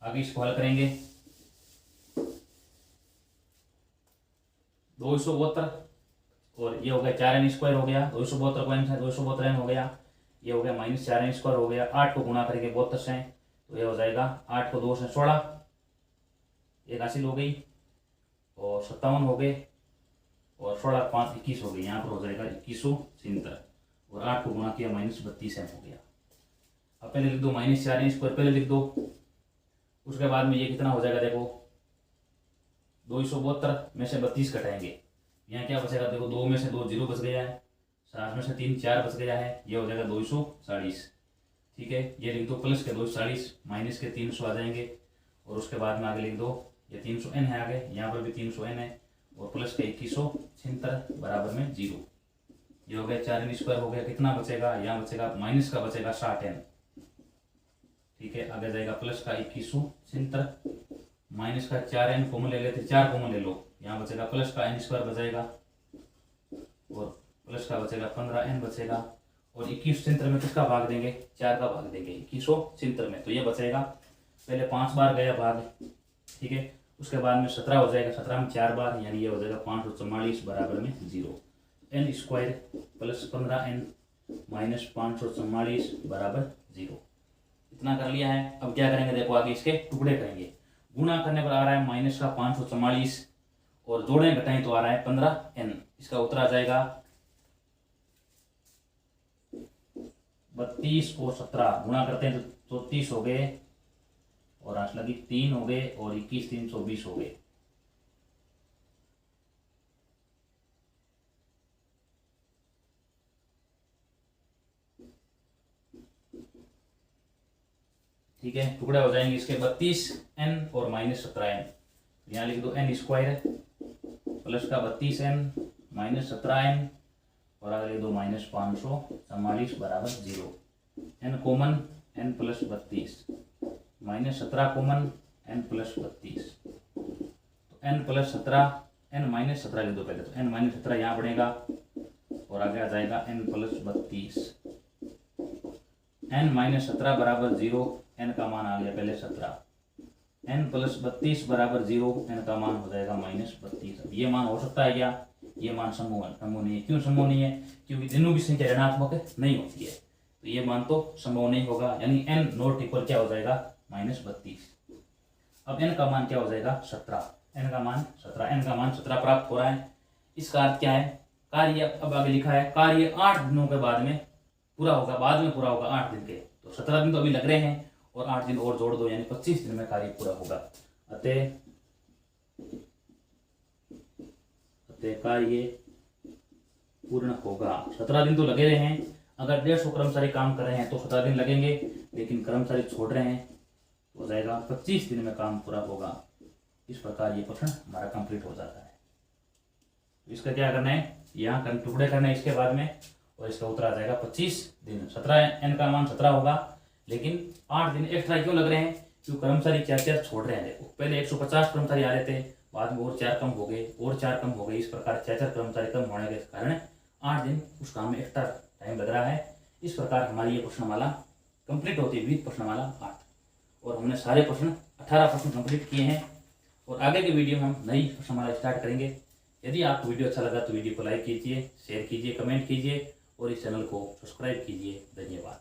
आगे इसको हल करेंगे, 272 और ये हो गया 4n स्क्वायर हो गया, 272 को n से 272n हो गया, ये हो गया माइनस 4n स्क्वायर हो गया, 8 को गुणा करेंगे 72 से, तो ये हो जाएगा 8 को 2 से 16, एक हासिल हो गई, और 57 हो गए, और 16 5 21 हो गई, यहाँ पर हो जाएगा 2176, और 8 को गुणा किया माइनस 32n हो गया। अब पहले लिख दो माइनस 4n स्क्वायर, पहले लिख दो, उसके बाद में ये कितना हो जाएगा, देखो 272 में से 32 घटाएंगे, यहाँ क्या बचेगा, देखो 2 में से 2 0 बच गया है, 7 में से 3 4 बच गया है, ये हो जाएगा 240, ठीक है। ये लिख दो प्लस के 240 माइनस के 300 आ जाएंगे, और उसके बाद में आगे लिख दो ये 300n है, आगे यहाँ पर भी 300n है, और प्लस के 2176 बराबर में 0। ये हो गया 4n स्क्वायर हो गया, कितना बचेगा, यहाँ बचेगा माइनस का बचेगा 60n, ठीक है। आगे जाएगा प्लस का 2176 माइनस का 4n कॉमन ले लेते, 4 कॉमन ले लो, यहाँ बचेगा प्लस का n स्क्वायर बचेगा, और प्लस का बचेगा 15n बचेगा, और 2176 में किसका भाग देंगे, 4 का भाग देंगे 2176 में, तो ये बचेगा, पहले 5 बार गया भाग, ठीक है, उसके बाद में 17 हो जाएगा, 17 में 4 बार, यानी ये हो जाएगा 544 बराबर में 0, n square plus 15n minus 544 बराबर 0। इतना कर लिया है। अब क्या करेंगे, देखो आगे इसके टुकड़े करेंगे, गुणा करने पर आ रहा है माइनस का 544, और जोड़े घटाएं तो आ रहा है 15n, इसका उत्तर आ जाएगा 32 और 17 गुणा करते हैं तो 30 हो गए, और 8 लगी 3 हो गए, और 21 320 हो गए। ठीक है, टुकड़े हो जाएंगे इसके 32n और माइनस 17n, यहाँ लिख दो n स्क्वायर प्लस का 32n माइनस 17n, और आगे लिख दो माइनस 544 बराबर 0, n common n plus 32 minus 17 common n plus 32, तो n प्लस 17 n माइनस 17 लिख दो पहले, तो n माइनस 17 यहाँ बढ़ेगा, और आगे आ जाएगा n प्लस 32, n माइनस 17 बराबर 0, n का मान आ गया पहले 17, n प्लस 32 बराबर 0, n का मान हो जाएगा माइनस 32। अब ये मान हो सकता है क्या, ये मान संभव नहीं है, क्यों संभव नहीं है, क्योंकि दोनों की संख्या ऋणात्मक नहीं होती है, तो ये मान तो संभव नहीं होगा, यानी n नॉट इक्वल क्या हो जाएगा माइनस 32। अब n का मान क्या हो जाएगा 17, n का मान 17, n का मान 17 प्राप्त हो रहा है। इसका अर्थ क्या है, कार्य अब आगे लिखा है, कार्य 8 दिनों के बाद में पूरा होगा, बाद में पूरा होगा 8 दिन के, तो 17 दिन तो अभी लग रहे हैं, और 8 दिन और जोड़ दो, यानी 25 दिन में कार्य पूरा होगा। अतः कार्य पूर्ण होगा। 17 दिन तो लगे रहे हैं, अगर 150 कर्मचारी काम कर रहे हैं तो 17 दिन लगेंगे, लेकिन कर्मचारी छोड़ रहे हैं तो हो जाएगा 25 दिन में काम पूरा होगा। इस प्रकार ये प्रश्न हमारा कंप्लीट हो जाता है। इसका क्या करना है, यहाँ टुकड़े करना है इसके बाद में, और इसका उत्तर आ जाएगा 25 दिन। 17 n का मान 17 होगा, लेकिन 8 दिन एक्स्ट्रा क्यों लग रहे हैं, क्योंकि कर्मचारी 4 छोड़ रहे हैं। देखो पहले 150 कर्मचारी आ रहे थे, बाद में और 4 कम हो गए, और 4 कम हो गए, इस प्रकार 4 कर्मचारी कम होने के कारण 8 दिन उस काम में एक्स्ट्रा टाइम लग रहा है। इस प्रकार हमारी ये प्रश्नमाला कंप्लीट होती है, विविध प्रश्नमाला 8। और हमने सारे प्रश्न 18 प्रश्न कंप्लीट किए हैं और आगे के वीडियो में हम नई प्रश्नमाला स्टार्ट करेंगे। यदि आपको वीडियो अच्छा लगा तो वीडियो को लाइक कीजिए, शेयर कीजिए, कमेंट कीजिए और इस चैनल को सब्सक्राइब कीजिए। धन्यवाद।